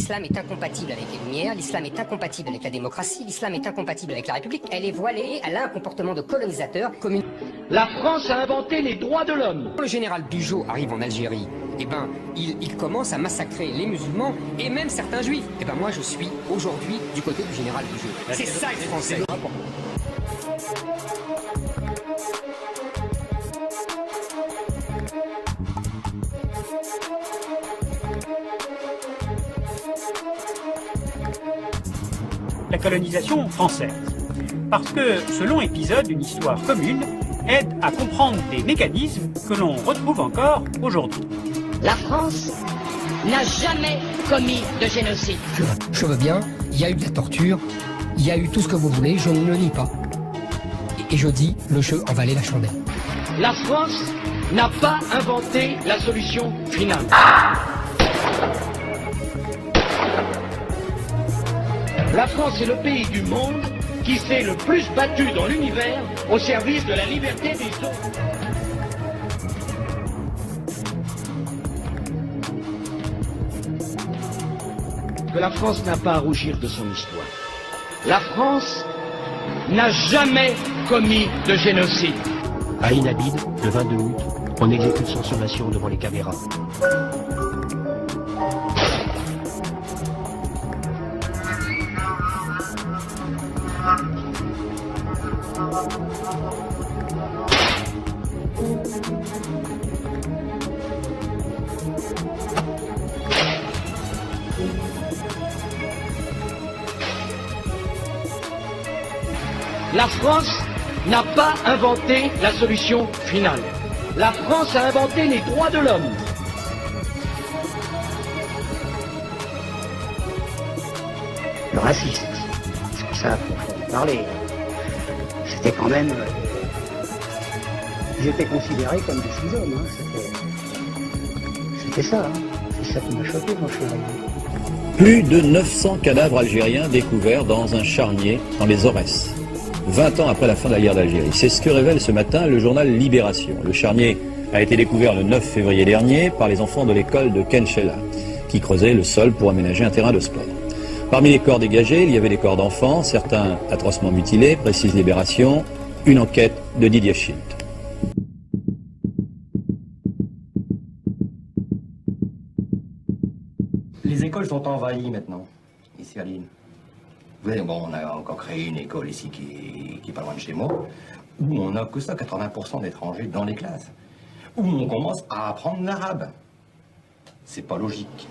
L'islam est incompatible avec les Lumières, l'islam est incompatible avec la démocratie, l'islam est incompatible avec la République. Elle est voilée, elle a un comportement de colonisateur. La France a inventé les droits de l'homme. Quand le général Bugeaud arrive en Algérie, eh ben, il commence à massacrer les musulmans et même certains juifs. Eh ben moi, je suis aujourd'hui du côté du général Bugeaud. C'est ça être français. La colonisation française. Parce que ce long épisode d'une histoire commune aide à comprendre des mécanismes que l'on retrouve encore aujourd'hui. La France n'a jamais commis de génocide. Je veux bien, il y a eu de la torture, il y a eu tout ce que vous voulez, je ne le nie pas. Et je dis, le jeu en valait la chandelle. La France n'a pas inventé la solution finale. La France est le pays du monde qui s'est le plus battu dans l'univers au service de la liberté des autres. Que la France n'a pas à rougir de son histoire. La France n'a jamais commis de génocide. À Ain Abid, le 22 août, on exécute son sommation devant les caméras. La France n'a pas inventé la solution finale. La France a inventé les droits de l'homme. Le racisme, c'est ça faut parler. C'était quand même... Ils étaient considérés comme des sous-hommes. C'était ça. C'est ça qui m'a choqué quand je suis arrivé. Plus de 900 cadavres algériens découverts dans un charnier dans les Aurès. 20 ans après la fin de la guerre d'Algérie. C'est ce que révèle ce matin le journal Libération. Le charnier a été découvert le 9 février dernier par les enfants de l'école de Kenchela, qui creusaient le sol pour aménager un terrain de sport. Parmi les corps dégagés, il y avait des corps d'enfants, certains atrocement mutilés, précise Libération, une enquête de Didier Schild. Les écoles sont envahies maintenant, ici à Lille. Vous voyez, bon, on a encore créé une école ici qui est pas loin de chez moi, où on n'a que ça, 80% d'étrangers dans les classes, où on commence à apprendre l'arabe. C'est pas logique.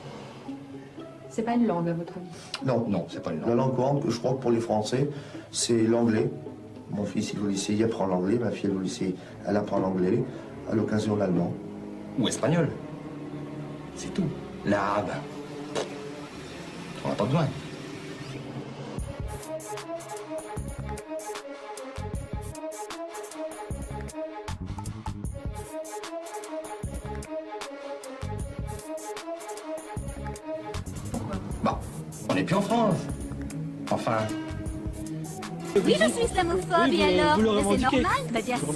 C'est pas une langue, à votre avis? Non, non, c'est pas une langue. La langue courante, je crois que pour les Français, c'est l'anglais. Mon fils, il va au lycée, il apprend l'anglais. Ma fille, elle va au lycée, elle apprend l'anglais. À l'occasion, l'allemand. Ou espagnol. C'est tout. L'arabe. On n'a pas besoin. Bah, on n'est plus en France. Enfin. Oui, je suis islamophobe, oui, et alors? Mais c'est normal, bah bien sûr.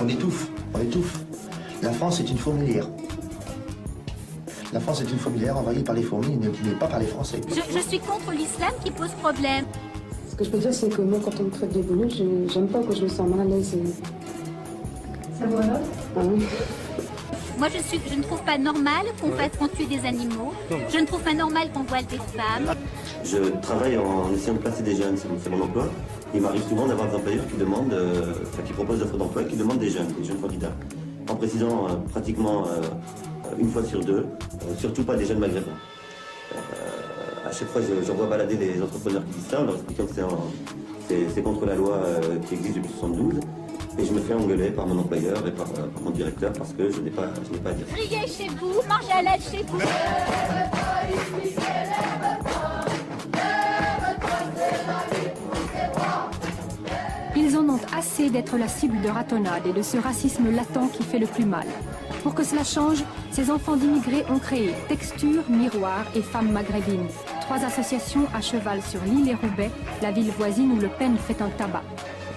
On étouffe, on étouffe. La France est une fourmilière. La France est une fourmilière envahie par les fourmis, mais pas par les Français. Je suis contre l'islam qui pose problème. Ce que je peux dire, c'est que moi, quand on me traite de boulot, j'aime pas que je me sens mal à l'aise. Ça vous alors? Ah oui. Moi, je ne trouve pas normal qu'on tuer des animaux. Je ne trouve pas normal qu'on voile des femmes. Je travaille en essayant de placer des jeunes, c'est mon emploi. Il m'arrive souvent d'avoir des employeurs qui demandent, qui proposent des offres d'emploi et qui demandent des jeunes candidats. En précisant pratiquement une fois sur deux, surtout pas des jeunes maghrébins. À chaque fois, j'envoie balader les entrepreneurs qui disent ça en leur expliquant que c'est contre la loi qui existe depuis 1972. Et je me fais engueuler par mon employeur et par mon directeur parce que je n'ai pas à dire. Priez chez vous, mangez à l'aide chez vous. Ils en ont assez d'être la cible de ratonnade et de ce racisme latent qui fait le plus mal. Pour que cela change, ces enfants d'immigrés ont créé Texture, Miroir et Femmes Maghrébines, 3 associations à cheval sur Lille et Roubaix, la ville voisine où Le Pen fait un tabac.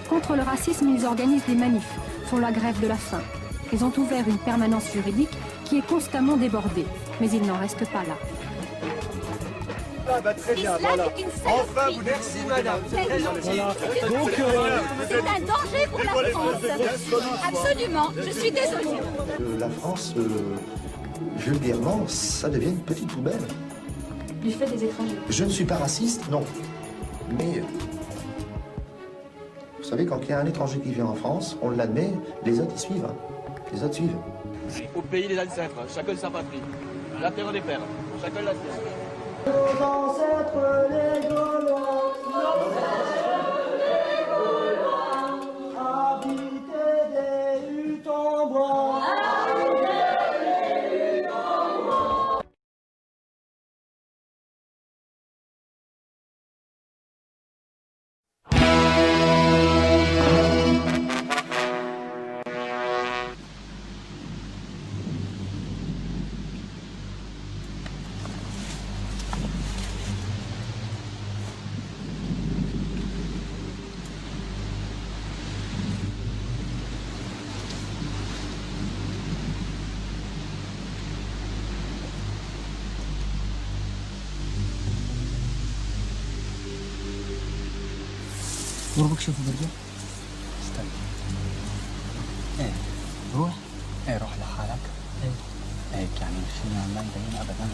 Contre le racisme, ils organisent des manifs, font la grève de la faim. Ils ont ouvert une permanence juridique qui est constamment débordée, mais ils n'en restent pas là. Très bien, voilà. Enfin, vous merci madame. C'est très gentil. C'est un danger pour la France. Absolument, je suis désolée. La France, vulgairement, ça devient une petite poubelle. Du fait des étrangers. Je ne suis pas raciste, non. Mais, vous savez, quand il y a un étranger qui vient en France, on l'admet, les autres, ils suivent. Hein. Les autres suivent. Au pays des ancêtres, chacun sa patrie. La terre des pères, chacun la sienne. Nos ancêtres les Gaulois, habitaient des huttes en bois. قربك شوفوا برجع استنى ايه روح ايه روح لحالك ايه هيك يعني خلينا ما نبين ابدا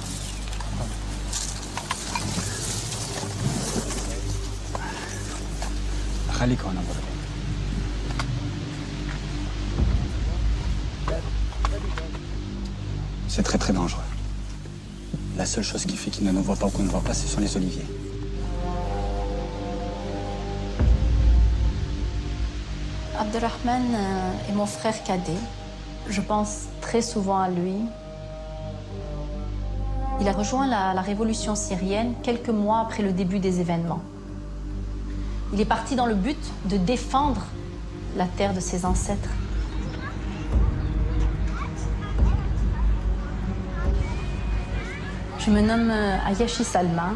خليك هون برجع C'est très très dangereux. La seule chose qui fait qu'il ne nous voit pas ou qu'on ne voit pas, ce sont les oliviers. Abderrahman est mon frère cadet. Je pense très souvent à lui. Il a rejoint la révolution syrienne quelques mois après le début des événements. Il est parti dans le but de défendre la terre de ses ancêtres. Je me nomme Ayashi Salma.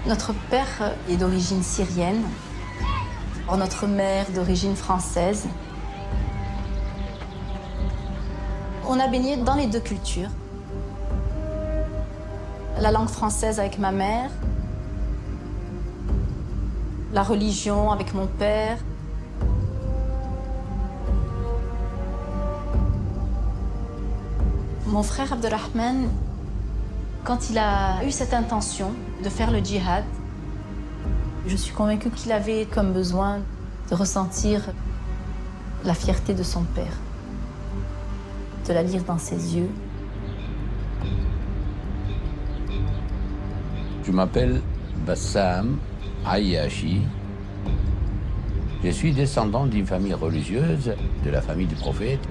Notre père est d'origine syrienne. Notre mère d'origine française. On a baigné dans les deux cultures. La langue française avec ma mère, la religion avec mon père. Mon frère Abderrahman, quand il a eu cette intention de faire le djihad, je suis convaincue qu'il avait comme besoin de ressentir la fierté de son père, de la lire dans ses yeux. Je m'appelle Bassam Ayashi. Je suis descendant d'une famille religieuse, de la famille du prophète.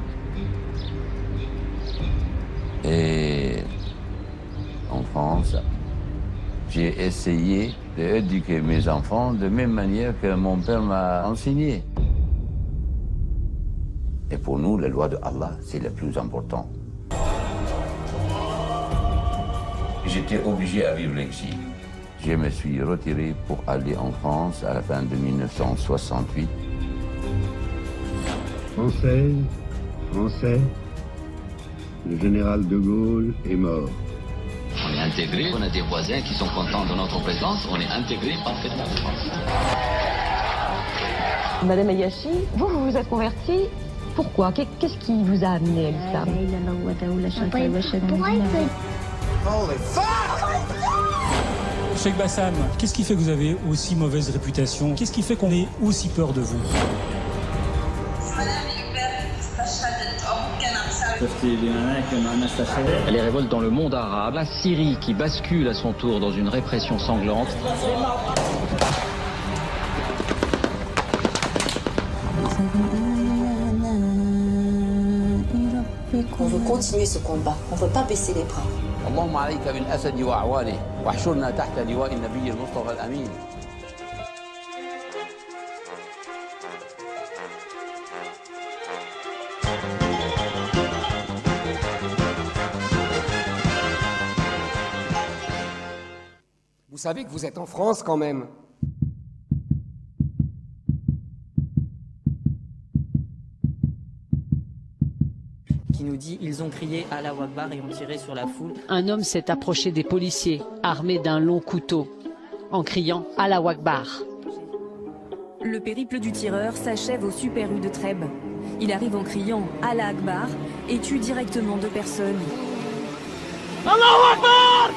Et en France, j'ai essayé d'éduquer mes enfants de la même manière que mon père m'a enseigné. Et pour nous, la loi de Allah, c'est le plus important. J'étais obligé à vivre l'exil. Je me suis retiré pour aller en France à la fin de 1968. Français, le général de Gaulle est mort. On est intégré, on a des voisins qui sont contents de notre présence, on est intégré parfaitement en France. Madame Ayashi, vous vous êtes convertie. Pourquoi? Qu'est-ce qui vous a amené à l'islam? Cheikh Bassam, qu'est-ce qui fait que vous avez aussi mauvaise réputation? Qu'est-ce qui fait qu'on ait aussi peur de vous? Les révoltes dans le monde arabe, la Syrie qui bascule à son tour dans une répression sanglante. On veut continuer ce combat, on ne veut pas baisser les bras. اللهم عليك بالأسد وأعوانه واحشرنا تحت لواء النبي المصطفى الأمين. Vous savez que vous êtes en France quand même. qui nous dit « Ils ont crié Allahu Akbar et ont tiré sur la foule ». Un homme s'est approché des policiers, armé d'un long couteau, en criant Allahu Akbar. Le périple du tireur s'achève au Super U de Trèbes. Il arrive en criant Allah Akbar et tue directement 2 personnes. Allahu Akbar!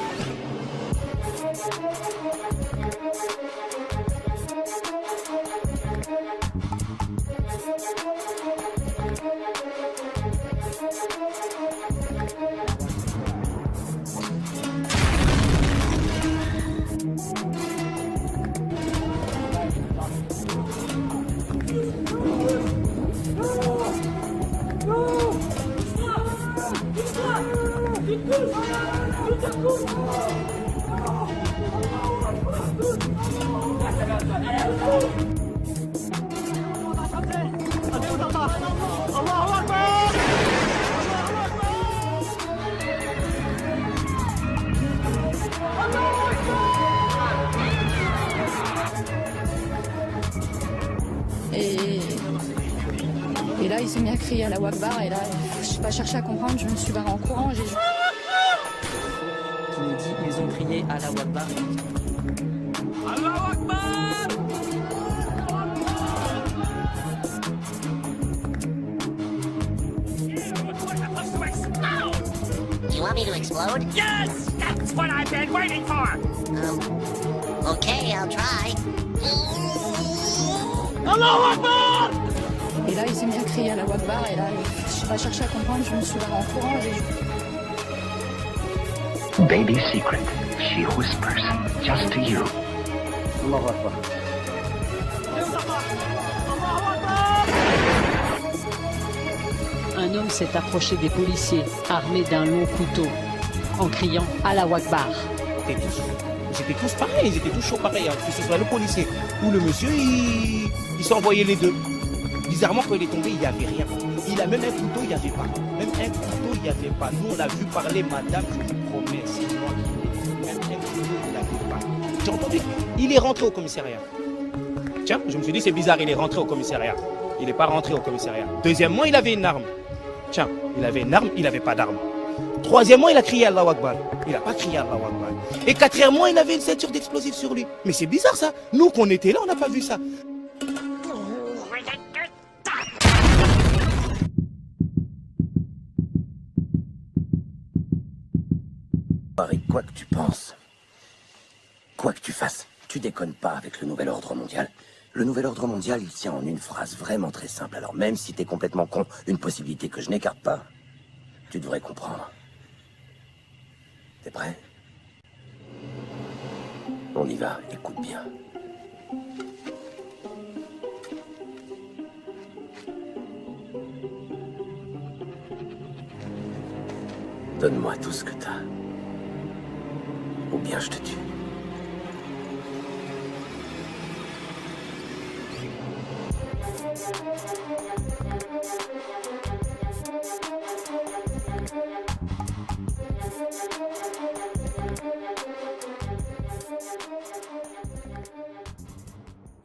Et là, il s'est mis à crier à la Akbar, et là, je n'ai pas cherché à comprendre, je me suis barrée en courant. Qui nous dit « Ils ont crié Allahu Akbar ». Allahu Akbar! You want me to explode? Yes! That's what I've been waiting for! Okay, I'll try. Allahu Akbar! Et là, il s'est mis à crier à la Akbar, et là, je n'ai pas cherché à comprendre, je me suis barrée en courant. Baby secret. She whispers just to you. Allahu Akbar. Un homme s'est approché des policiers, armé d'un long couteau, en criant Allahu Akbar. Ils étaient tous pareils, ils étaient tous chauds pareils, hein. Que ce soit le policier ou le monsieur, ils s'envoyaient les deux. Bizarrement, quand il est tombé, il n'y avait rien. Il a même un couteau, il n'y avait pas. Même un couteau, il n'y avait pas. Nous, on l'a vu parler, madame, je vous promets, c'est moi qui l'ai dit. Même un couteau, il n'avait pas. J'ai entendu, il est rentré au commissariat. Tiens, je me suis dit, c'est bizarre, il est rentré au commissariat. Il n'est pas rentré au commissariat. Deuxièmement, il avait une arme. Tiens, il avait une arme, il n'avait pas d'arme. Troisièmement, il a crié Allahu Akbar. Il n'a pas crié Allahu Akbar. Et quatrièmement, il avait une ceinture d'explosifs sur lui. Mais c'est bizarre ça. Nous, qu'on était là, on n'a pas vu ça. Marie, quoi que tu penses, quoi que tu fasses, tu déconnes pas avec le nouvel ordre mondial. Le nouvel ordre mondial, il tient en une phrase vraiment très simple. Alors même si t'es complètement con, une possibilité que je n'écarte pas, tu devrais comprendre. T'es prêt? On y va, écoute bien. Donne-moi tout ce que t'as. Ou bien je te tue.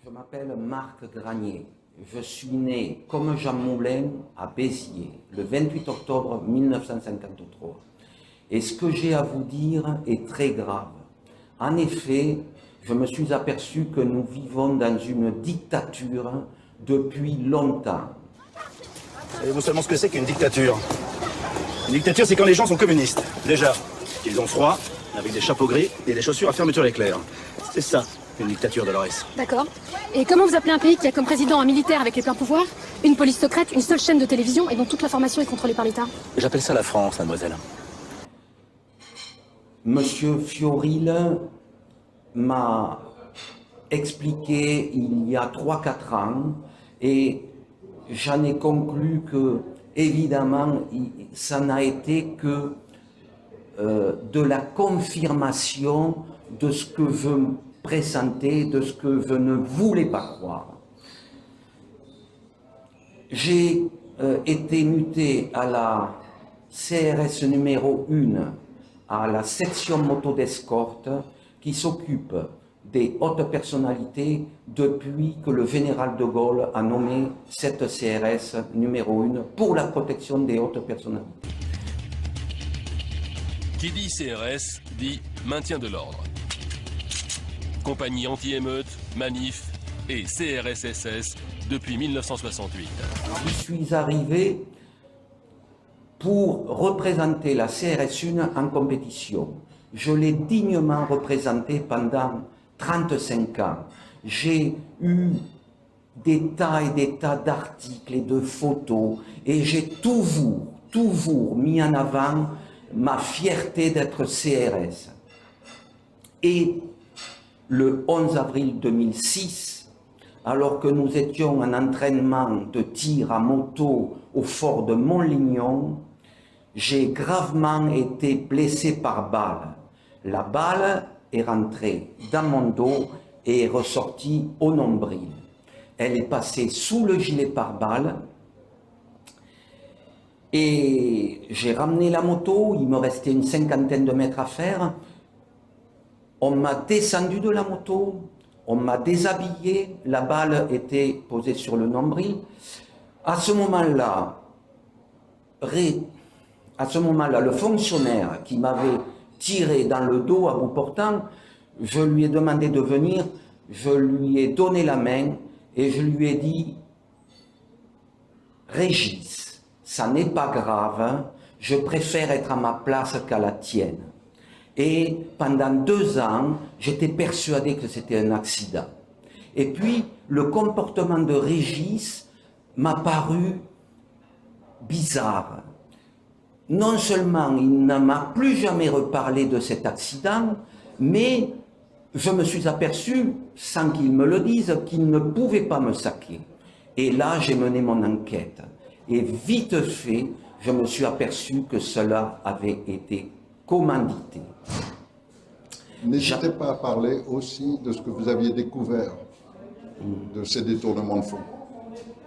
Je m'appelle Marc Granier. Je suis né comme Jean Moulin à Béziers le 28 octobre 1953. Et ce que j'ai à vous dire est très grave. En effet, je me suis aperçu que nous vivons dans une dictature depuis longtemps. Savez-vous seulement ce que c'est qu'une dictature? Une dictature, c'est quand les gens sont communistes. Déjà, qu'ils ont froid, avec des chapeaux gris et des chaussures à fermeture éclair. C'est ça, une dictature, Dolores. D'accord. Et comment vous appelez un pays qui a comme président un militaire avec les pleins pouvoirs, une police secrète, une seule chaîne de télévision et dont toute l'information est contrôlée par l'État? J'appelle ça la France, mademoiselle. Monsieur Fioril m'a expliqué il y a 3-4 ans et j'en ai conclu que, évidemment, ça n'a été que de la confirmation de ce que je pressentais, de ce que je ne voulais pas croire. J'ai été muté à la CRS numéro 1, à la section moto d'escorte, qui s'occupe des hautes personnalités depuis que le général de Gaulle a nommé cette CRS numéro 1 pour la protection des hautes personnalités. Qui dit CRS dit maintien de l'ordre. Compagnie anti-émeute, manif et CRS-SS depuis 1968. Je suis arrivé pour représenter la CRS-1 en compétition. Je l'ai dignement représentée pendant 35 ans. J'ai eu des tas et des tas d'articles et de photos et j'ai toujours mis en avant ma fierté d'être CRS. Et le 11 avril 2006, alors que nous étions en entraînement de tir à moto au fort de Montlignon, j'ai gravement été blessé par balle. La balle est rentrée dans mon dos et est ressortie au nombril. Elle est passée sous le gilet pare-balles et j'ai ramené la moto, il me restait une 50aine de mètres à faire. On m'a descendu de la moto, on m'a déshabillé, la balle était posée sur le nombril. À ce moment-là, le fonctionnaire qui m'avait tiré dans le dos à bout portant, je lui ai demandé de venir, je lui ai donné la main et je lui ai dit « Régis, ça n'est pas grave, hein, je préfère être à ma place qu'à la tienne. » Et pendant 2 ans, j'étais persuadé que c'était un accident. Et puis, le comportement de Régis m'a paru bizarre. Non seulement il ne m'a plus jamais reparlé de cet accident, mais je me suis aperçu, sans qu'il me le dise, qu'il ne pouvait pas me saquer. Et là, j'ai mené mon enquête. Et vite fait, je me suis aperçu que cela avait été commandité. N'hésitez pas à parler aussi de ce que vous aviez découvert, de ces détournements de fonds.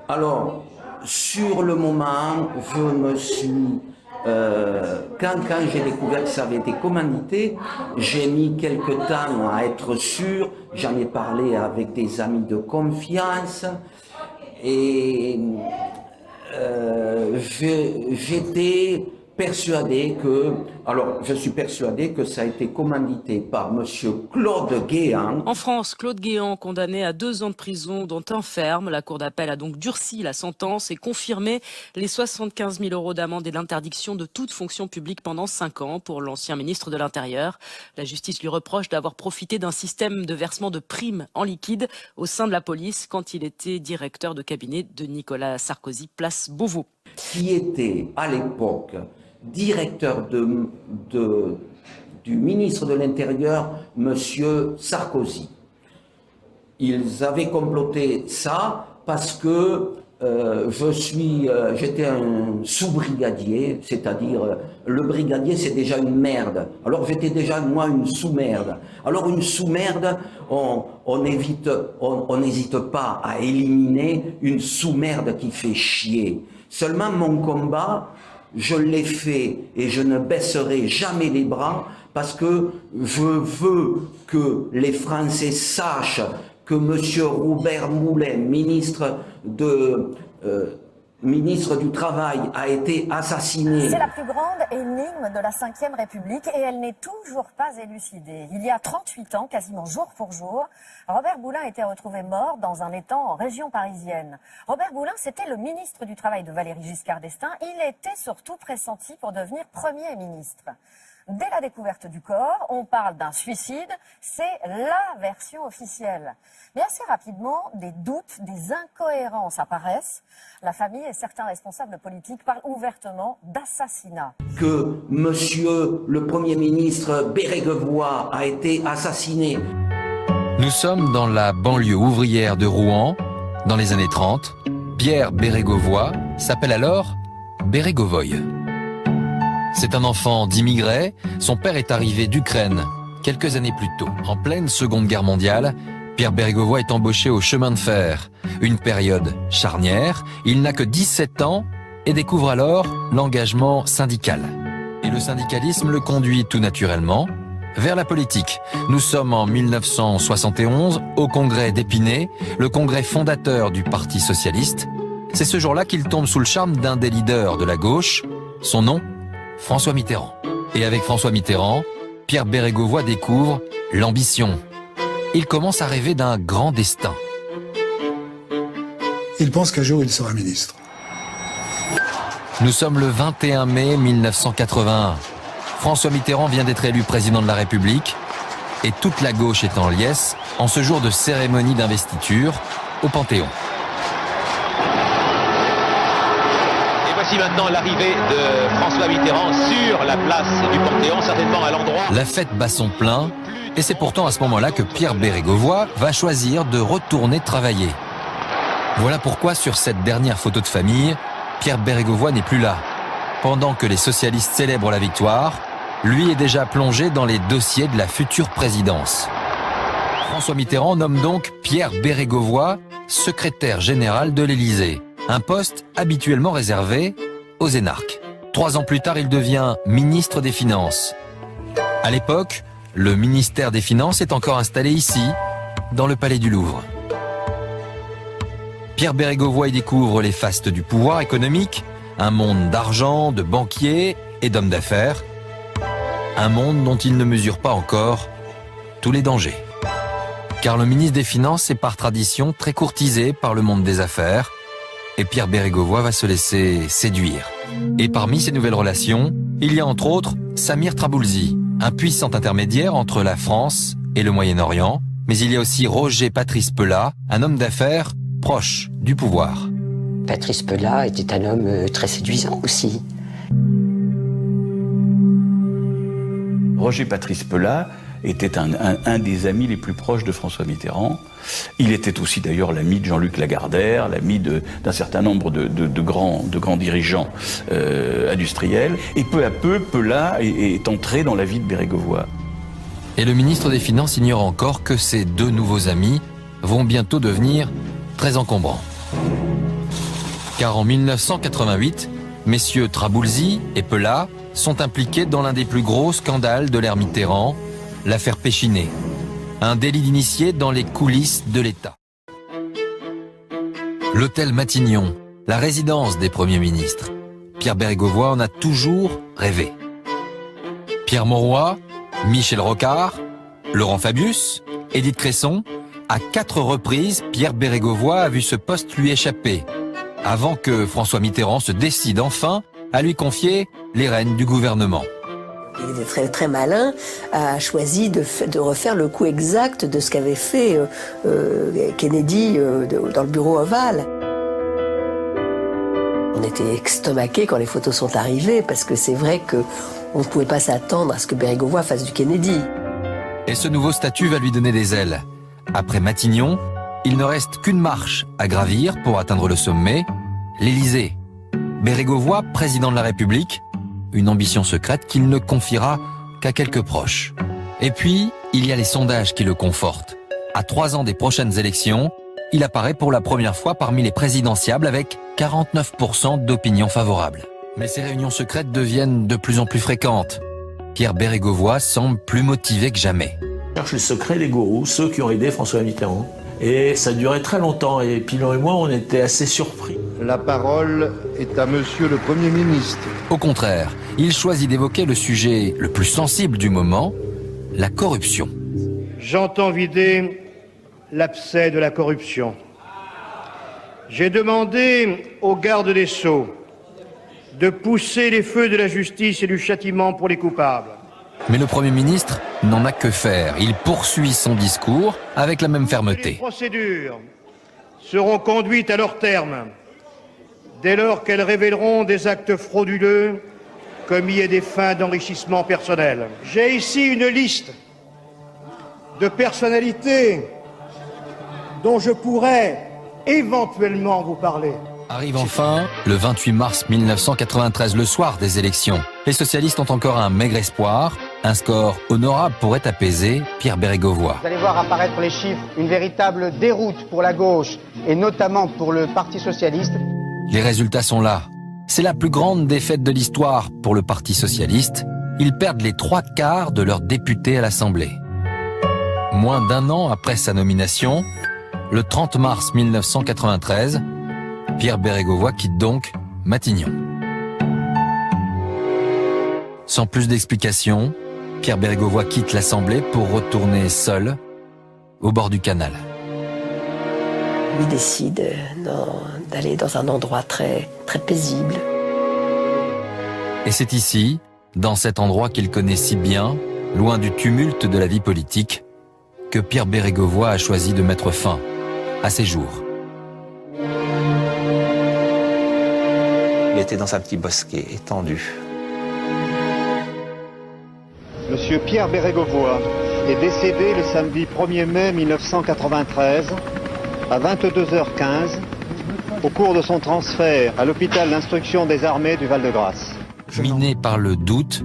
Alors, sur le moment, je me suis... quand j'ai découvert que ça avait été commandité, j'ai mis quelque temps à être sûr, j'en ai parlé avec des amis de confiance et j'étais persuadé que, je suis persuadé que ça a été commandité par monsieur Claude Guéant. En France, Claude Guéant, condamné à 2 ans de prison, dont 1 ferme. La Cour d'appel a donc durci la sentence et confirmé les 75 000 € d'amende et l'interdiction de toute fonction publique pendant 5 ans pour l'ancien ministre de l'Intérieur. La justice lui reproche d'avoir profité d'un système de versement de primes en liquide au sein de la police quand il était directeur de cabinet de Nicolas Sarkozy, place Beauvau. Qui était à l'époque directeur du ministre de l'Intérieur, M. Sarkozy. Ils avaient comploté ça parce que j'étais un sous-brigadier, c'est-à-dire le brigadier c'est déjà une merde. Alors j'étais déjà moi une sous-merde. Alors une sous-merde, on n'hésite pas à éliminer une sous-merde qui fait chier. Seulement mon combat, je l'ai fait et je ne baisserai jamais les bras parce que je veux que les Français sachent que M. Robert Moulin, ministre du Travail, a été assassiné. C'est la plus grande énigme de la Ve République et elle n'est toujours pas élucidée. Il y a 38 ans, quasiment jour pour jour, Robert Boulin a été retrouvé mort dans un étang en région parisienne. Robert Boulin, c'était le ministre du Travail de Valéry Giscard d'Estaing. Il était surtout pressenti pour devenir Premier ministre. Dès la découverte du corps, on parle d'un suicide, c'est la version officielle. Mais assez rapidement, des doutes, des incohérences apparaissent. La famille et certains responsables politiques parlent ouvertement d'assassinat. Que monsieur le Premier ministre Bérégovoy a été assassiné. Nous sommes dans la banlieue ouvrière de Rouen, dans les années 30. Pierre Bérégovoy s'appelle alors Bérégovoy. C'est un enfant d'immigrés. Son père est arrivé d'Ukraine quelques années plus tôt. En pleine Seconde Guerre mondiale, Pierre Bérégovoy est embauché au chemin de fer. Une période charnière. Il n'a que 17 ans et découvre alors l'engagement syndical. Et le syndicalisme le conduit tout naturellement vers la politique. Nous sommes en 1971, au congrès d'Épinay, le congrès fondateur du Parti socialiste. C'est ce jour-là qu'il tombe sous le charme d'un des leaders de la gauche, son nom, François Mitterrand. Et avec François Mitterrand, Pierre Bérégovoy découvre l'ambition. Il commence à rêver d'un grand destin. Il pense qu'un jour il sera ministre. Nous sommes le 21 mai 1981. François Mitterrand vient d'être élu président de la République et toute la gauche est en liesse en ce jour de cérémonie d'investiture au Panthéon. Et voici maintenant l'arrivée de François Mitterrand sur la place du Panthéon, certainement à l'endroit. La fête bat son plein et c'est pourtant à ce moment-là que Pierre Bérégovoy va choisir de retourner travailler. Voilà pourquoi sur cette dernière photo de famille, Pierre Bérégovoy n'est plus là. Pendant que les socialistes célèbrent la victoire, lui est déjà plongé dans les dossiers de la future présidence. François Mitterrand nomme donc Pierre Bérégovoy secrétaire général de l'Élysée, un poste habituellement réservé aux énarques. 3 ans plus tard, il devient ministre des Finances. À l'époque, le ministère des Finances est encore installé ici, dans le Palais du Louvre. Pierre Bérégovoy découvre les fastes du pouvoir économique, un monde d'argent, de banquiers et d'hommes d'affaires. Un monde dont il ne mesure pas encore tous les dangers. Car le ministre des Finances est par tradition très courtisé par le monde des affaires et Pierre Bérégovoy va se laisser séduire. Et parmi ces nouvelles relations, il y a entre autres Samir Traboulsi, un puissant intermédiaire entre la France et le Moyen-Orient, mais il y a aussi Roger Patrice Pelat, un homme d'affaires proche du pouvoir. Patrice Pelat était un homme très séduisant aussi. Roger Patrice Pelat était un des amis les plus proches de François Mitterrand. Il était aussi d'ailleurs l'ami de Jean-Luc Lagardère, l'ami d'un certain nombre de grands dirigeants industriels. Et peu à peu, Pelat est entré dans la vie de Bérégovoy. Et le ministre des Finances ignore encore que ces 2 nouveaux amis vont bientôt devenir très encombrants. Car en 1988, messieurs Traboulsi et Pelat sont impliqués dans l'un des plus gros scandales de l'ère Mitterrand, l'affaire Péchinet. Un délit d'initié dans les coulisses de l'État. L'hôtel Matignon, la résidence des premiers ministres. Pierre Bérégovoy en a toujours rêvé. Pierre Mauroy, Michel Rocard, Laurent Fabius, Édith Cresson, à 4 reprises, Pierre Bérégovoy a vu ce poste lui échapper, avant que François Mitterrand se décide enfin à lui confier les rênes du gouvernement. Il était très, très malin, a choisi de refaire le coup exact de ce qu'avait fait Kennedy dans le bureau ovale. On était estomaqués quand les photos sont arrivées, parce que c'est vrai qu'on ne pouvait pas s'attendre à ce que Bérégovoy fasse du Kennedy. Et ce nouveau statut va lui donner des ailes. Après Matignon, il ne reste qu'une marche à gravir pour atteindre le sommet, l'Élysée. Bérégovoy, président de la République, une ambition secrète qu'il ne confiera qu'à quelques proches. Et puis, il y a les sondages qui le confortent. À 3 ans des prochaines élections, il apparaît pour la première fois parmi les présidentiables avec 49% d'opinion favorable. Mais ces réunions secrètes deviennent de plus en plus fréquentes. Pierre Bérégovoy semble plus motivé que jamais. On cherche les secrets des gourous, ceux qui ont aidé François Mitterrand. Et ça durait très longtemps, et Pilon et moi, on était assez surpris. La parole est à Monsieur le Premier ministre. Au contraire, il choisit d'évoquer le sujet le plus sensible du moment, la corruption. J'entends vider l'abcès de la corruption. J'ai demandé au garde des Sceaux de pousser les feux de la justice et du châtiment pour les coupables. Mais le Premier ministre n'en a que faire. Il poursuit son discours avec la même fermeté. Les procédures seront conduites à leur terme dès lors qu'elles révéleront des actes frauduleux commis à des fins d'enrichissement personnel. J'ai ici une liste de personnalités dont je pourrais éventuellement vous parler. Arrive enfin le 28 mars 1993, le soir des élections. Les socialistes ont encore un maigre espoir. Un score honorable pourrait apaiser Pierre Bérégovoy. Vous allez voir apparaître les chiffres, une véritable déroute pour la gauche et notamment pour le Parti socialiste. Les résultats sont là. C'est la plus grande défaite de l'histoire pour le Parti socialiste ils perdent les 3/4 de leurs députés à l'Assemblée. Moins d'un an après sa nomination, le 30 mars 1993, Pierre Bérégovoy quitte donc Matignon. Sans plus d'explications, Pierre Bérégovoy quitte l'Assemblée pour retourner seul au bord du canal. Il décide d'aller dans un endroit très, très paisible. Et c'est ici, dans cet endroit qu'il connaît si bien, loin du tumulte de la vie politique, que Pierre Bérégovoy a choisi de mettre fin à ses jours. Il était dans un petit bosquet étendu. Monsieur Pierre Bérégovoy est décédé le samedi 1er mai 1993 à 22h15 au cours de son transfert à l'hôpital d'instruction des armées du Val-de-Grâce. Miné par le doute,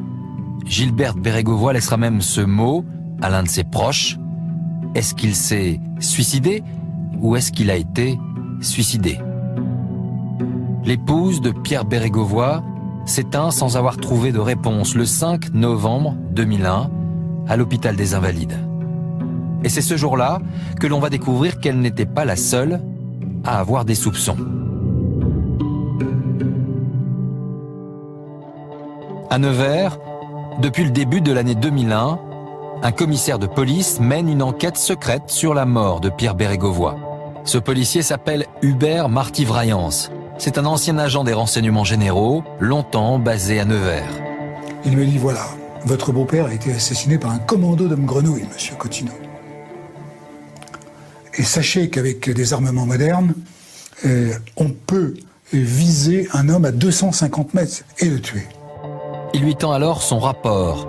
Gilberte Bérégovoy laissera même ce mot à l'un de ses proches. Est-ce qu'il s'est suicidé ou est-ce qu'il a été suicidé? L'épouse de Pierre Bérégovoy s'éteint sans avoir trouvé de réponse le 5 novembre 2001 à l'hôpital des Invalides. Et c'est ce jour-là que l'on va découvrir qu'elle n'était pas la seule à avoir des soupçons. À Nevers, depuis le début de l'année 2001, un commissaire de police mène une enquête secrète sur la mort de Pierre Bérégovoy. Ce policier s'appelle Hubert Marty-Vraillance. C'est un ancien agent des renseignements généraux, longtemps basé à Nevers. Il me dit, voilà, votre beau-père a été assassiné par un commando d'hommes grenouilles, monsieur Cottineau. Et sachez qu'avec des armements modernes, on peut viser un homme à 250 mètres et le tuer. Il lui tend alors son rapport,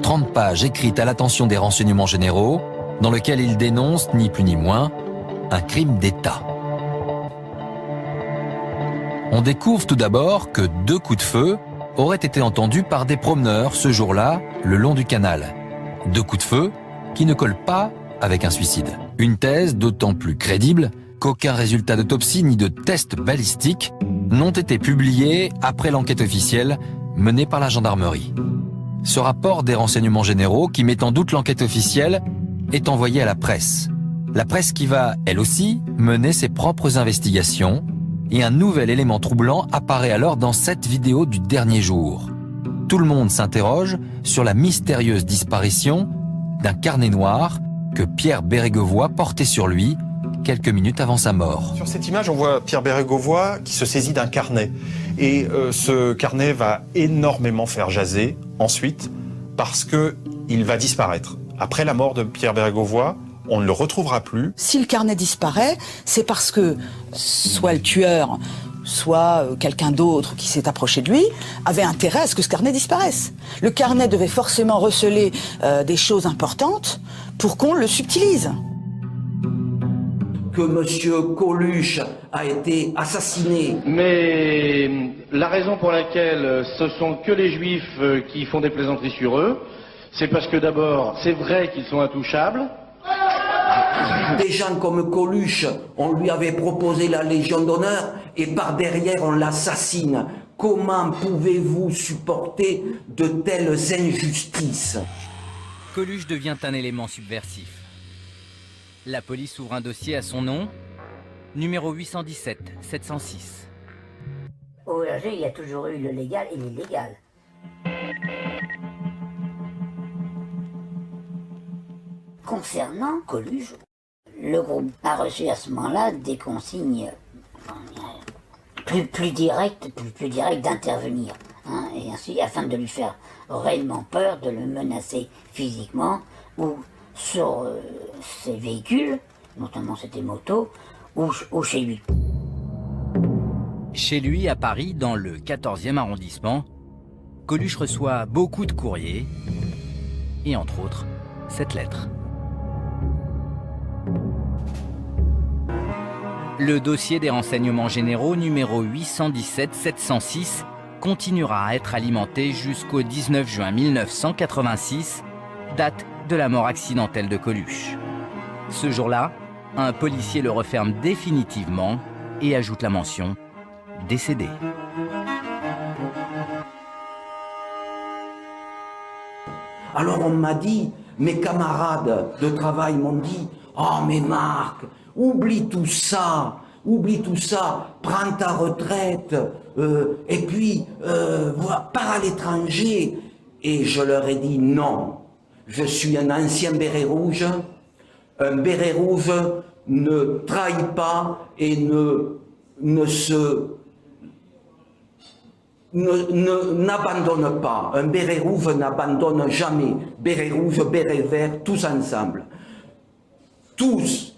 30 pages écrites à l'attention des renseignements généraux, dans lequel il dénonce, ni plus ni moins, un crime d'État. On découvre tout d'abord que 2 coups de feu auraient été entendus par des promeneurs ce jour-là, le long du canal. 2 coups de feu qui ne collent pas avec un suicide. Une thèse d'autant plus crédible qu'aucun résultat d'autopsie ni de test balistique n'ont été publiés après l'enquête officielle menée par la gendarmerie. Ce rapport des renseignements généraux, qui met en doute l'enquête officielle, est envoyé à la presse. La presse qui va, elle aussi, mener ses propres investigations, et un nouvel élément troublant apparaît alors dans cette vidéo du dernier jour. Tout le monde s'interroge sur la mystérieuse disparition d'un carnet noir que Pierre Bérégovoy portait sur lui quelques minutes avant sa mort. Sur cette image, on voit Pierre Bérégovoy qui se saisit d'un carnet. Et ce carnet va énormément faire jaser ensuite parce qu'il va disparaître. Après la mort de Pierre Bérégovoy, on ne le retrouvera plus. Si le carnet disparaît, c'est parce que soit le tueur, soit quelqu'un d'autre qui s'est approché de lui, avait intérêt à ce que ce carnet disparaisse. Le carnet devait forcément receler des choses importantes pour qu'on le subtilise. Que monsieur Coluche a été assassiné. Mais la raison pour laquelle ce sont que les juifs qui font des plaisanteries sur eux, c'est parce que d'abord, c'est vrai qu'ils sont intouchables. Des gens comme Coluche, on lui avait proposé la Légion d'honneur et par derrière on l'assassine. Comment pouvez-vous supporter de telles injustices? Coluche devient un élément subversif. La police ouvre un dossier à son nom, numéro 817-706. Au ERG, il y a toujours eu le légal et l'illégal. Concernant Coluche, le groupe a reçu à ce moment-là des consignes plus directes d'intervenir. Et ainsi, afin de lui faire réellement peur, de le menacer physiquement ou sur ses véhicules, notamment c'était moto, ou chez lui. Chez lui, à Paris, dans le 14e arrondissement, Coluche reçoit beaucoup de courriers, et entre autres, cette lettre. Le dossier des renseignements généraux numéro 817-706 continuera à être alimenté jusqu'au 19 juin 1986, date de la mort accidentelle de Coluche. Ce jour-là, un policier le referme définitivement et ajoute la mention « décédé ». Alors on m'a dit, mes camarades de travail m'ont dit, oh mais Marc, oublie tout ça, prends ta retraite, et puis pars à l'étranger. Et je leur ai dit non, je suis un ancien béret rouge, un béret rouge ne trahit pas et n'abandonne pas. Un béret rouge n'abandonne jamais. Béret rouge, béret vert, tous ensemble. Tous,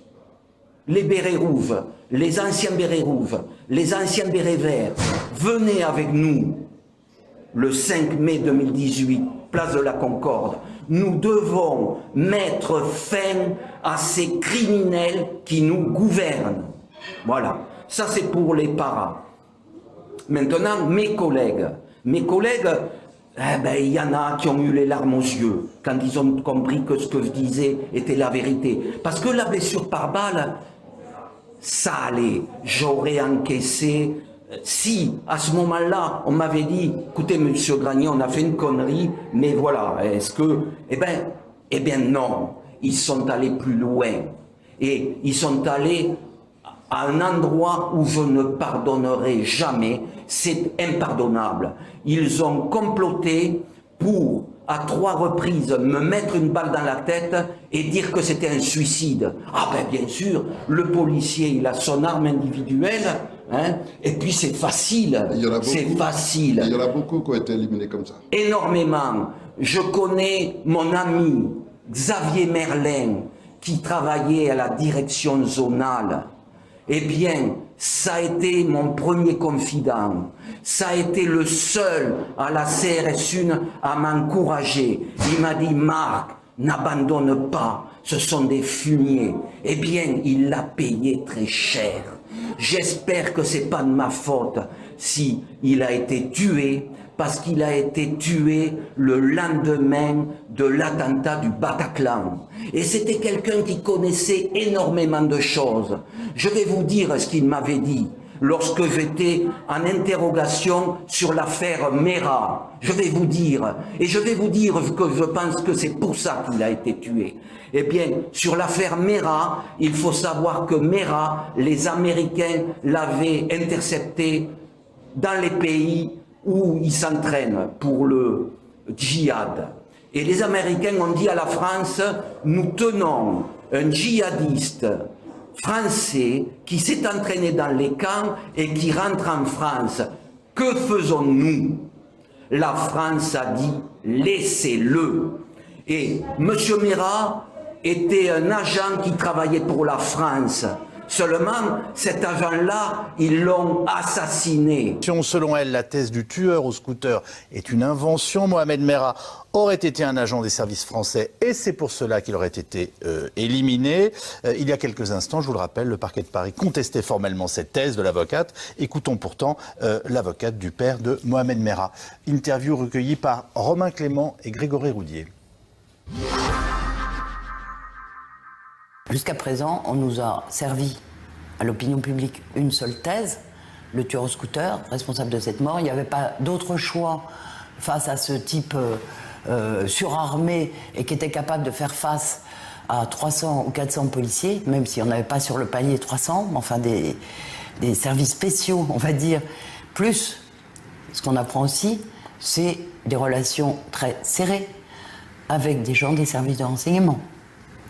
les bérets rouges, les anciens bérets rouges, les anciens bérets verts, venez avec nous le 5 mai 2018, place de la Concorde. Nous devons mettre fin à ces criminels qui nous gouvernent. Voilà, ça c'est pour les paras. Maintenant, mes collègues, il y en a qui ont eu les larmes aux yeux quand ils ont compris que ce que je disais était la vérité. Parce que la blessure par balle, ça allait, j'aurais encaissé. Si, à ce moment-là, on m'avait dit, écoutez, monsieur Granier, on a fait une connerie, mais voilà, est-ce que... Eh bien non, ils sont allés plus loin. Et ils sont allés à un endroit où je ne pardonnerai jamais, c'est impardonnable. Ils ont comploté pour, à 3 reprises, me mettre une balle dans la tête et dire que c'était un suicide. Ah ben bien sûr, le policier, il a son arme individuelle, hein, et puis c'est facile, c'est facile. Il y en a beaucoup qui ont été éliminés comme ça. Énormément. Je connais mon ami Xavier Merlin, qui travaillait à la direction zonale. Eh bien, ça a été mon premier confident. Ça a été le seul à la CRS 1 à m'encourager. Il m'a dit, Marc, n'abandonne pas, ce sont des fumiers. Eh bien, il l'a payé très cher. J'espère que c'est pas de ma faute si il a été tué, parce qu'il a été tué le lendemain de l'attentat du Bataclan. Et c'était quelqu'un qui connaissait énormément de choses. Je vais vous dire ce qu'il m'avait dit lorsque j'étais en interrogation sur l'affaire Mera. Je vais vous dire, et je vais vous dire que je pense que c'est pour ça qu'il a été tué. Eh bien, sur l'affaire Mera, il faut savoir que Mera, les Américains l'avaient intercepté dans les pays où ils s'entraînent pour le djihad. Et les Américains ont dit à la France, nous tenons un djihadiste français qui s'est entraîné dans les camps et qui rentre en France. Que faisons-nous? La France a dit, laissez-le. Et M. Mera était un agent qui travaillait pour la France. Seulement, cet agent-là, ils l'ont assassiné. Selon elle, la thèse du tueur au scooter est une invention. Mohamed Merah aurait été un agent des services français et c'est pour cela qu'il aurait été éliminé. Il y a quelques instants, je vous le rappelle, le parquet de Paris contestait formellement cette thèse de l'avocate. Écoutons pourtant l'avocate du père de Mohamed Merah. Interview recueillie par Romain Clément et Grégory Roudier. Jusqu'à présent, on nous a servi à l'opinion publique une seule thèse, le tueur au scooter, responsable de cette mort. Il n'y avait pas d'autre choix face à ce type surarmé et qui était capable de faire face à 300 ou 400 policiers, même si on n'avait pas sur le palier 300, enfin des services spéciaux, on va dire. Plus, ce qu'on apprend aussi, c'est des relations très serrées avec des gens des services de renseignement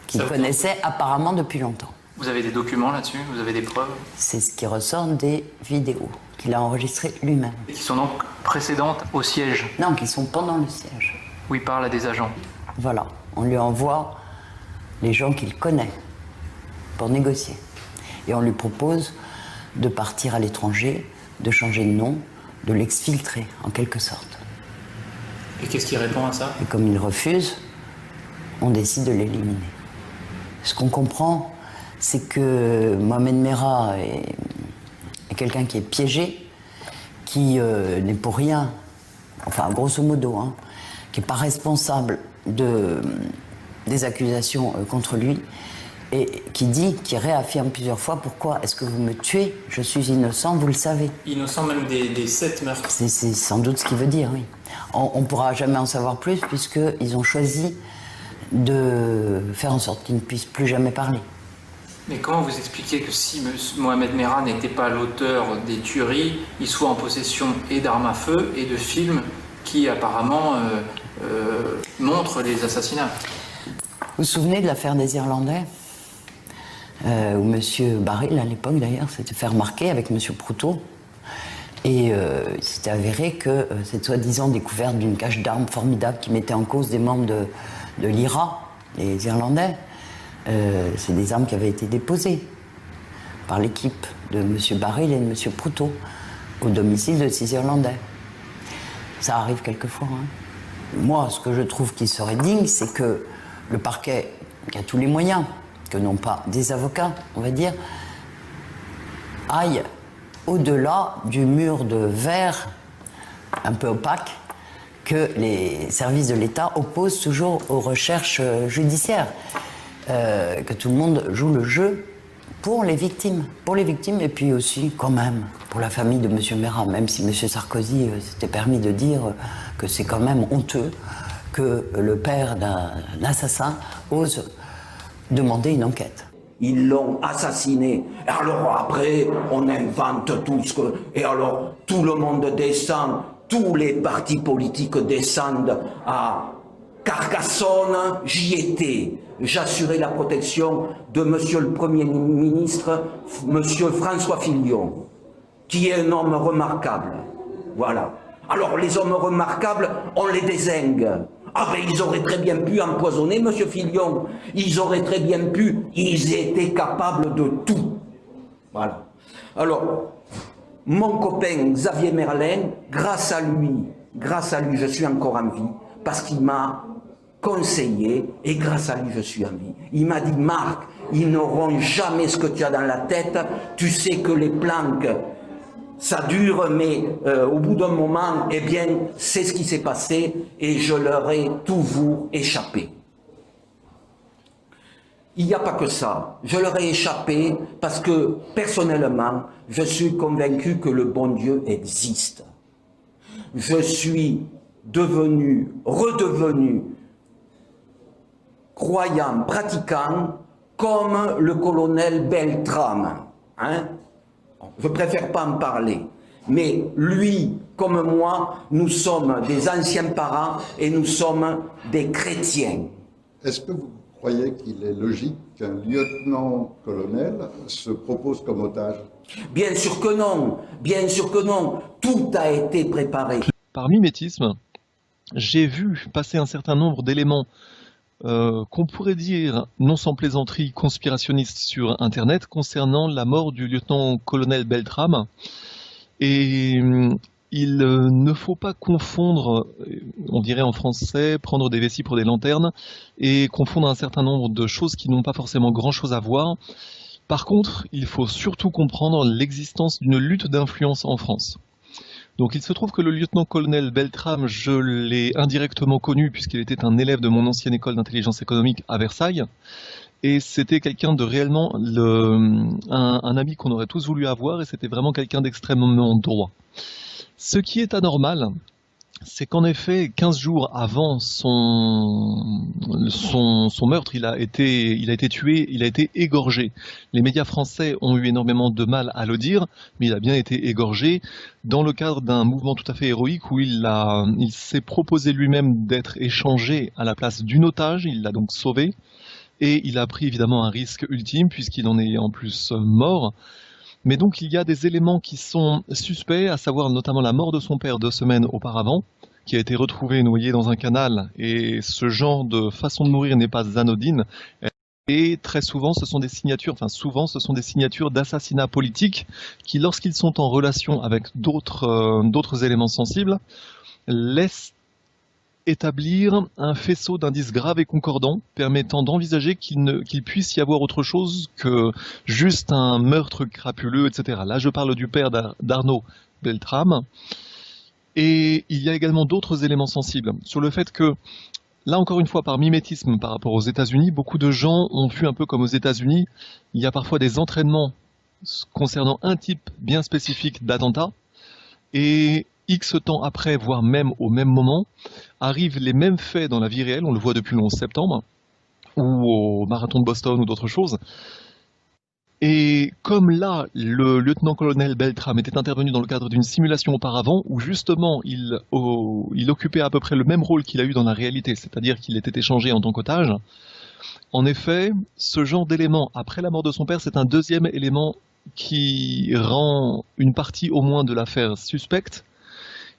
qu'il connaissait apparemment depuis longtemps. Vous avez des documents là-dessus? Vous avez des preuves? C'est ce qui ressort des vidéos qu'il a enregistrées lui-même. Et qui sont donc précédentes au siège? Non, qui sont pendant le siège. Où il parle à des agents? Voilà, on lui envoie les gens qu'il connaît pour négocier. Et on lui propose de partir à l'étranger, de changer de nom, de l'exfiltrer en quelque sorte. Et qu'est-ce qu'il répond à ça? Et comme il refuse, on décide de l'éliminer. Ce qu'on comprend, c'est que Mohamed Merah est quelqu'un qui est piégé, qui n'est pour rien, enfin grosso modo, hein, qui n'est pas responsable des accusations contre lui, et qui réaffirme plusieurs fois: pourquoi est-ce que vous me tuez? Je suis innocent, vous le savez. Innocent même des 7 meurtres. C'est sans doute ce qu'il veut dire, oui. On ne pourra jamais en savoir plus puisqu'ils ont choisi de faire en sorte qu'ils ne puissent plus jamais parler. Mais comment vous expliquez que si Mohamed Merah n'était pas l'auteur des tueries, il soit en possession et d'armes à feu et de films qui apparemment montrent les assassinats? Vous vous souvenez de l'affaire des Irlandais où M. Baril, à l'époque d'ailleurs, s'était fait remarquer avec M. Proutot. Et il s'était avéré que cette soi-disant découverte d'une cache d'armes formidable qui mettait en cause des membres de l'IRA, les Irlandais, c'est des armes qui avaient été déposées par l'équipe de M. Baril et de M. Proutot au domicile de ces Irlandais. Ça arrive quelquefois. Hein. Moi, ce que je trouve qui serait digne, c'est que le parquet, qui a tous les moyens, que n'ont pas des avocats, on va dire, aille au-delà du mur de verre un peu opaque que les services de l'État opposent toujours aux recherches judiciaires. Que tout le monde joue le jeu pour les victimes et puis aussi quand même pour la famille de M. Merah, même si M. Sarkozy s'était permis de dire que c'est quand même honteux que le père d'un assassin ose demander une enquête. Ils l'ont assassiné. Et alors après, on invente tout ce que... Et alors, tout le monde descend, tous les partis politiques descendent à Carcassonne. J'y étais. J'assurais la protection de Monsieur le Premier ministre, Monsieur François Fillon, qui est un homme remarquable. Voilà. Alors, les hommes remarquables, on les dézingue. Ah ben ils auraient très bien pu empoisonner M. Fillon, ils auraient très bien pu, ils étaient capables de tout. Voilà. Alors, mon copain Xavier Merlin, grâce à lui, je suis encore en vie, parce qu'il m'a conseillé, et grâce à lui, je suis en vie. Il m'a dit, Marc, ils n'auront jamais ce que tu as dans la tête, tu sais que les planques, ça dure, mais au bout d'un moment, eh bien, c'est ce qui s'est passé et je leur ai toujours échappé. Il n'y a pas que ça. Je leur ai échappé parce que, personnellement, je suis convaincu que le bon Dieu existe. Je suis redevenu croyant, pratiquant, comme le colonel Beltrame, hein? Je préfère pas en parler. Mais lui, comme moi, nous sommes des anciens parents et nous sommes des chrétiens. Est-ce que vous croyez qu'il est logique qu'un lieutenant-colonel se propose comme otage? Bien sûr que non. Bien sûr que non. Tout a été préparé. Par mimétisme, j'ai vu passer un certain nombre d'éléments qu'on pourrait dire, non sans plaisanterie, conspirationnistes sur Internet concernant la mort du lieutenant-colonel Beltrame. Et il ne faut pas confondre, on dirait en français, prendre des vessies pour des lanternes, et confondre un certain nombre de choses qui n'ont pas forcément grand-chose à voir. Par contre, il faut surtout comprendre l'existence d'une lutte d'influence en France. Donc il se trouve que le lieutenant-colonel Beltrame, je l'ai indirectement connu puisqu'il était un élève de mon ancienne école d'intelligence économique à Versailles. Et c'était quelqu'un de réellement un ami qu'on aurait tous voulu avoir, et c'était vraiment quelqu'un d'extrêmement droit. Ce qui est anormal, c'est qu'en effet, 15 jours avant son meurtre, il a été tué, il a été égorgé. Les médias français ont eu énormément de mal à le dire, mais il a bien été égorgé dans le cadre d'un mouvement tout à fait héroïque où il s'est proposé lui-même d'être échangé à la place d'une otage, il l'a donc sauvé, et il a pris évidemment un risque ultime puisqu'il en est en plus mort. Mais donc il y a des éléments qui sont suspects, à savoir notamment la mort de son père 2 semaines auparavant, qui a été retrouvé noyé dans un canal, et ce genre de façon de mourir n'est pas anodine. Et très souvent, ce sont des signatures, d'assassinats politiques qui, lorsqu'ils sont en relation avec d'autres éléments sensibles, laissent établir un faisceau d'indices graves et concordants permettant d'envisager qu'il puisse y avoir autre chose que juste un meurtre crapuleux, etc. Là, je parle du père d'Arnaud Beltrame. Et il y a également d'autres éléments sensibles sur le fait que, là encore une fois par mimétisme par rapport aux États-Unis, beaucoup de gens ont vu un peu comme aux États-Unis, il y a parfois des entraînements concernant un type bien spécifique d'attentat, et X temps après, voire même au même moment, arrivent les mêmes faits dans la vie réelle, on le voit depuis le 11 septembre, ou au marathon de Boston ou d'autres choses. Et comme là, le lieutenant-colonel Beltrame était intervenu dans le cadre d'une simulation auparavant, où justement il occupait à peu près le même rôle qu'il a eu dans la réalité, c'est-à-dire qu'il était échangé en tant qu'otage, en effet, ce genre d'élément, après la mort de son père, c'est un deuxième élément qui rend une partie au moins de l'affaire suspecte.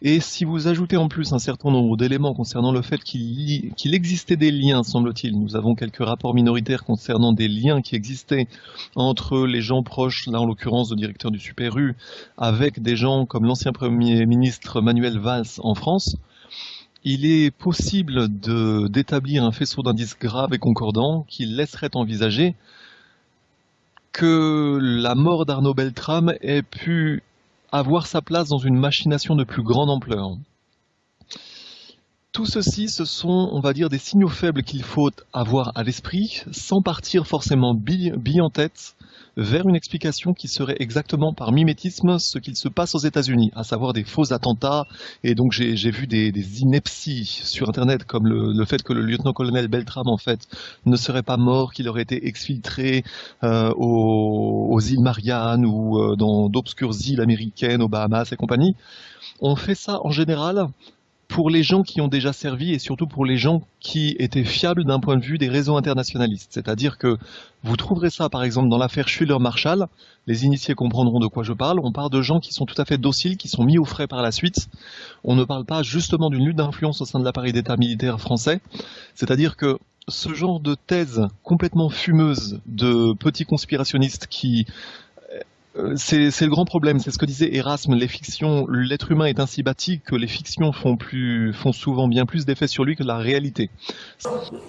Et si vous ajoutez en plus un certain nombre d'éléments concernant le fait qu'il existait des liens, semble-t-il, nous avons quelques rapports minoritaires concernant des liens qui existaient entre les gens proches, là en l'occurrence le directeur du Super U, avec des gens comme l'ancien Premier ministre Manuel Valls en France, il est possible d'établir un faisceau d'indices graves et concordants qui laisserait envisager que la mort d'Arnaud Beltrame ait pu avoir sa place dans une machination de plus grande ampleur. Tout ceci, ce sont, on va dire, des signaux faibles qu'il faut avoir à l'esprit, sans partir forcément bille en tête, vers une explication qui serait exactement par mimétisme ce qu'il se passe aux États-Unis, à savoir des faux attentats. Et donc j'ai vu des inepties sur Internet, comme le fait que le lieutenant-colonel Beltrame, en fait, ne serait pas mort, qu'il aurait été exfiltré aux îles Mariannes ou dans d'obscures îles américaines, aux Bahamas et compagnie. On fait ça en général pour les gens qui ont déjà servi et surtout pour les gens qui étaient fiables d'un point de vue des réseaux internationalistes. C'est-à-dire que vous trouverez ça par exemple dans l'affaire Schuller-Marshall, les initiés comprendront de quoi je parle, on parle de gens qui sont tout à fait dociles, qui sont mis au frais par la suite. On ne parle pas justement d'une lutte d'influence au sein de l'appareil d'État militaire français. C'est-à-dire que ce genre de thèse complètement fumeuse de petits conspirationnistes qui... C'est le grand problème, c'est ce que disait Erasme, les fictions, l'être humain est ainsi bâti que les fictions font souvent bien plus d'effet sur lui que la réalité.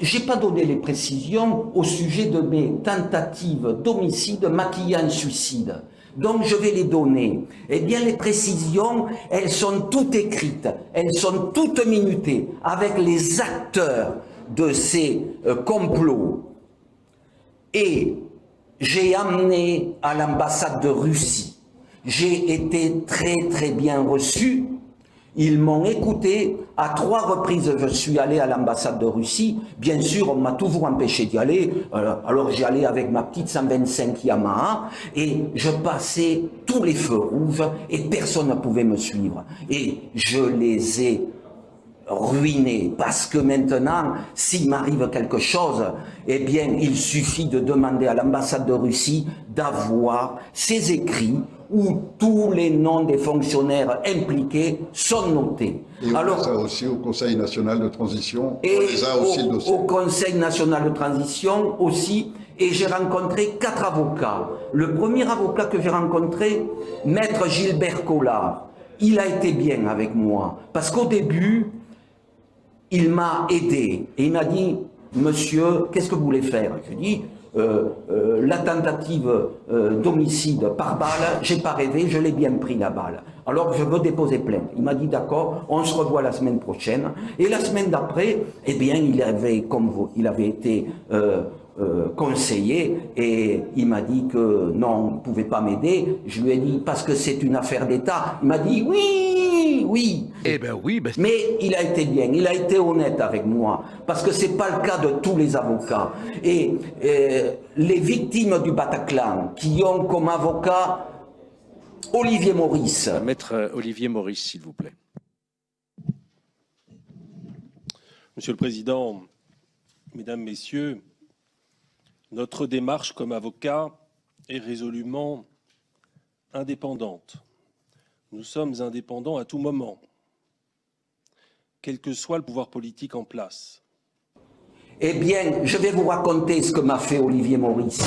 J'ai pas donné les précisions au sujet de mes tentatives d'homicide maquillées en suicide. Donc je vais les donner. Eh bien les précisions, elles sont toutes écrites, elles sont toutes minutées, avec les acteurs de ces complots. Et j'ai amené à l'ambassade de Russie. J'ai été très bien reçu. Ils m'ont écouté. À 3 reprises, je suis allé à l'ambassade de Russie. Bien sûr, on m'a toujours empêché d'y aller. Alors j'y allais avec ma petite 125 Yamaha et je passais tous les feux rouges et personne ne pouvait me suivre. Et je les ai ruiné, parce que maintenant, s'il m'arrive quelque chose, eh bien, il suffit de demander à l'ambassade de Russie d'avoir ces écrits où tous les noms des fonctionnaires impliqués sont notés. Et on fait ça aussi au Conseil national de transition. Et on les a aussi le dossier. Au Conseil national de transition aussi, et j'ai rencontré 4 avocats. Le premier avocat que j'ai rencontré, Maître Gilbert Collard, il a été bien avec moi, parce qu'au début, il m'a aidé et il m'a dit « Monsieur, qu'est-ce que vous voulez faire ?» Je lui ai dit la tentative d'homicide par balle, j'ai pas rêvé, je l'ai bien pris la balle. Alors je veux déposer plainte. Il m'a dit d'accord, on se revoit la semaine prochaine. Et la semaine d'après, eh bien, il avait été conseiller et il m'a dit que non, il ne pouvait pas m'aider. Je lui ai dit parce que c'est une affaire d'État. Il m'a dit oui. Eh ben oui. Mais il a été bien, il a été honnête avec moi parce que c'est pas le cas de tous les avocats. Et les victimes du Bataclan qui ont comme avocat Olivier Maurice. Maître Olivier Maurice, s'il vous plaît. Monsieur le Président, Mesdames, Messieurs, notre démarche comme avocat est résolument indépendante. Nous sommes indépendants à tout moment, quel que soit le pouvoir politique en place. Eh bien, je vais vous raconter ce que m'a fait Olivier Maurice.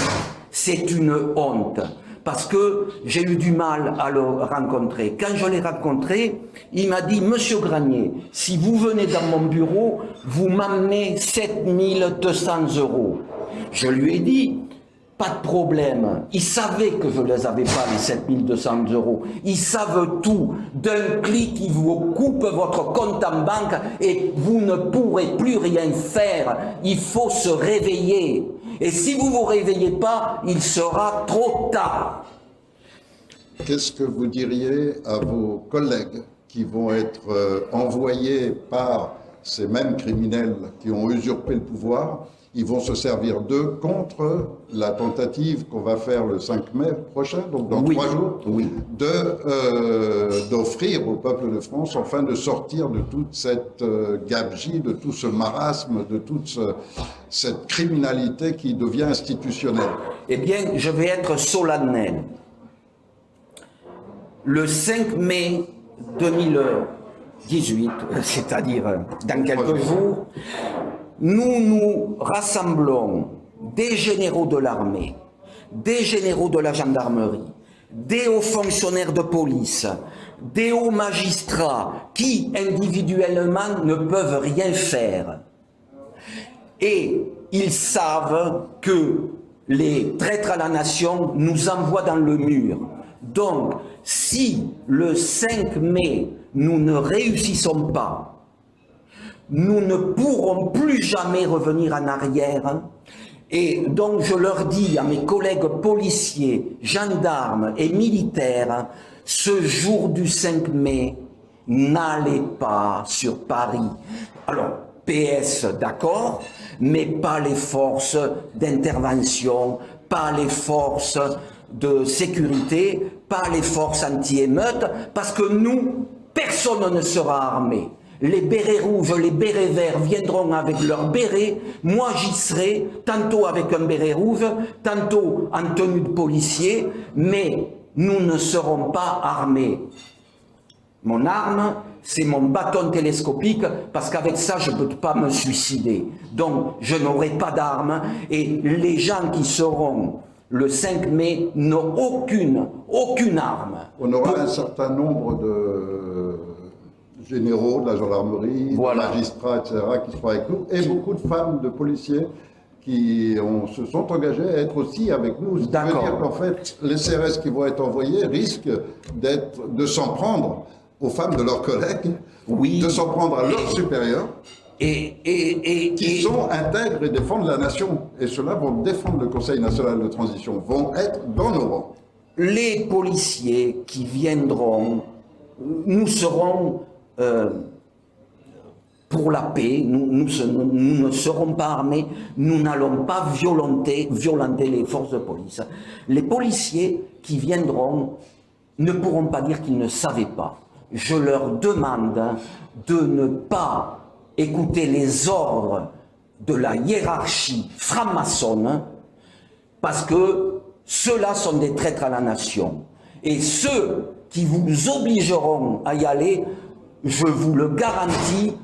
C'est une honte, parce que j'ai eu du mal à le rencontrer. Quand je l'ai rencontré, il m'a dit « Monsieur Granier, si vous venez dans mon bureau, vous m'amenez 7 200 €. » Je lui ai dit « Pas de problème. » Ils savaient que je ne les avais pas, les 7 200 €. Ils savent tout. D'un clic, ils vous coupent votre compte en banque et vous ne pourrez plus rien faire. Il faut se réveiller. Et si vous ne vous réveillez pas, il sera trop tard. Qu'est-ce que vous diriez à vos collègues qui vont être envoyés par ces mêmes criminels qui ont usurpé le pouvoir. Ils vont se servir d'eux contre la tentative qu'on va faire le 5 mai prochain, donc dans 3 jours, d'offrir au peuple de France, enfin, de sortir de toute cette gabegie, de tout ce marasme, de toute cette criminalité qui devient institutionnelle. Eh bien, je vais être solennel. Le 5 mai 2018, c'est-à-dire dans quelques jours, nous nous rassemblons des généraux de l'armée, des généraux de la gendarmerie, des hauts fonctionnaires de police, des hauts magistrats qui individuellement ne peuvent rien faire. Et ils savent que les traîtres à la nation nous envoient dans le mur. Donc, si le 5 mai, nous ne réussissons pas, nous ne pourrons plus jamais revenir en arrière. Et donc je leur dis à mes collègues policiers, gendarmes et militaires, ce jour du 5 mai, n'allez pas sur Paris. Alors, PS, d'accord, mais pas les forces d'intervention, pas les forces de sécurité, pas les forces anti-émeutes, parce que nous, personne ne sera armé. Les bérets rouges, les bérets verts viendront avec leurs bérets, moi j'y serai, tantôt avec un béret rouge, tantôt en tenue de policier, mais nous ne serons pas armés. Mon arme, c'est mon bâton télescopique, parce qu'avec ça, je ne peux pas me suicider. Donc, je n'aurai pas d'arme, et les gens qui seront le 5 mai n'ont aucune arme. On aura un certain nombre de généraux de la gendarmerie, de magistrats, etc., qui seront avec nous, et beaucoup de femmes, de policiers qui se sont engagés à être aussi avec nous. Ce qui veut dire qu'en fait, les CRS qui vont être envoyés risquent de s'en prendre aux femmes de leurs collègues, de s'en prendre à leurs supérieurs, qui sont intègres et défendent la nation. Et ceux-là vont défendre le Conseil national de transition, vont être dans nos rangs. Les policiers qui viendront, nous serons pour la paix, nous ne serons pas armés, nous n'allons pas violenter les forces de police. Les policiers qui viendront ne pourront pas dire qu'ils ne savaient pas. Je leur demande de ne pas écouter les ordres de la hiérarchie franc-maçonne, parce que ceux-là sont des traîtres à la nation. Et ceux qui vous obligeront à y aller, je vous le garantis,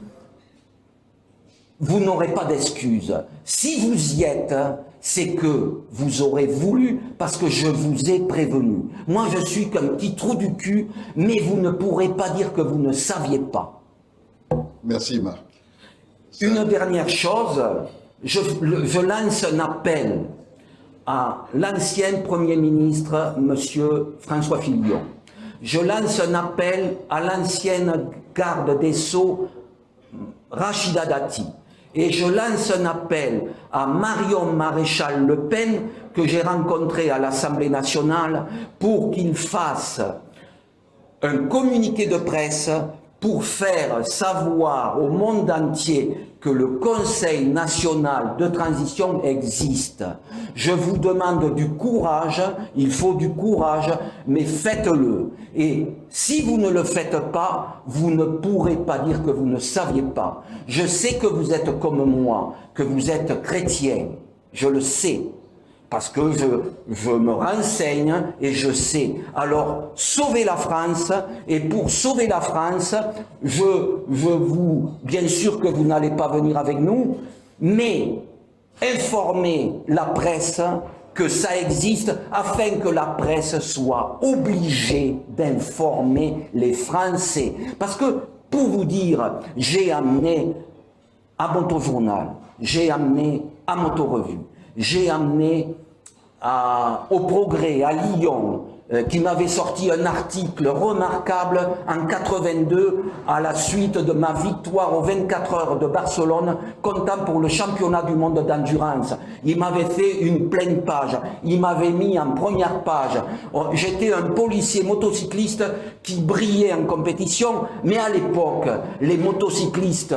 vous n'aurez pas d'excuses. Si vous y êtes, c'est que vous aurez voulu, parce que je vous ai prévenu. Moi, je suis qu'un petit trou du cul, mais vous ne pourrez pas dire que vous ne saviez pas. Merci, Marc. Une dernière chose, je lance un appel à l'ancien Premier ministre, M. François Fillon. Je lance un appel à l'ancienne garde des Sceaux, Rachida Dati. Et je lance un appel à Marion Maréchal Le Pen, que j'ai rencontré à l'Assemblée nationale, pour qu'il fasse un communiqué de presse pour faire savoir au monde entier que le Conseil national de transition existe. Je vous demande du courage, il faut du courage, mais faites-le. Et si vous ne le faites pas, vous ne pourrez pas dire que vous ne saviez pas. Je sais que vous êtes comme moi, que vous êtes chrétien, je le sais. Parce que je me renseigne et je sais. Alors, sauvez la France, et pour sauver la France, bien sûr que vous n'allez pas venir avec nous, mais informez la presse que ça existe, afin que la presse soit obligée d'informer les Français. Parce que, pour vous dire, j'ai amené à Motojournal, j'ai amené à Motorevue, j'ai amené au Progrès, à Lyon, qui m'avait sorti un article remarquable en 82 à la suite de ma victoire aux 24 heures de Barcelone, comptant pour le championnat du monde d'endurance. Il m'avait fait une pleine page, il m'avait mis en première page. J'étais un policier motocycliste qui brillait en compétition, mais à l'époque, les motocyclistes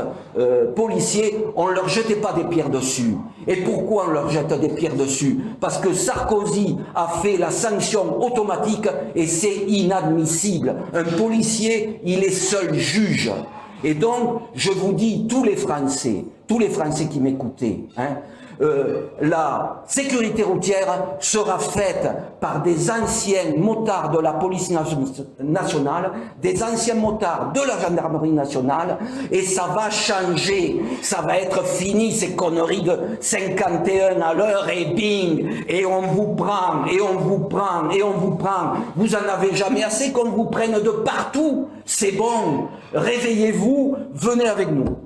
policiers, on ne leur jetait pas des pierres dessus. Et pourquoi on leur jette des pierres dessus? Parce que Sarkozy a fait la sanction automatique et c'est inadmissible. Un policier, il est seul juge. Et donc, je vous dis, tous les Français qui m'écoutaient, la sécurité routière sera faite par des anciens motards de la police nationale, des anciens motards de la gendarmerie nationale, et ça va changer, ça va être fini ces conneries de 51 à l'heure et bing, et on vous prend, et on vous prend, et on vous prend. Vous en avez jamais assez qu'on vous prenne de partout. C'est bon, réveillez-vous, venez avec nous.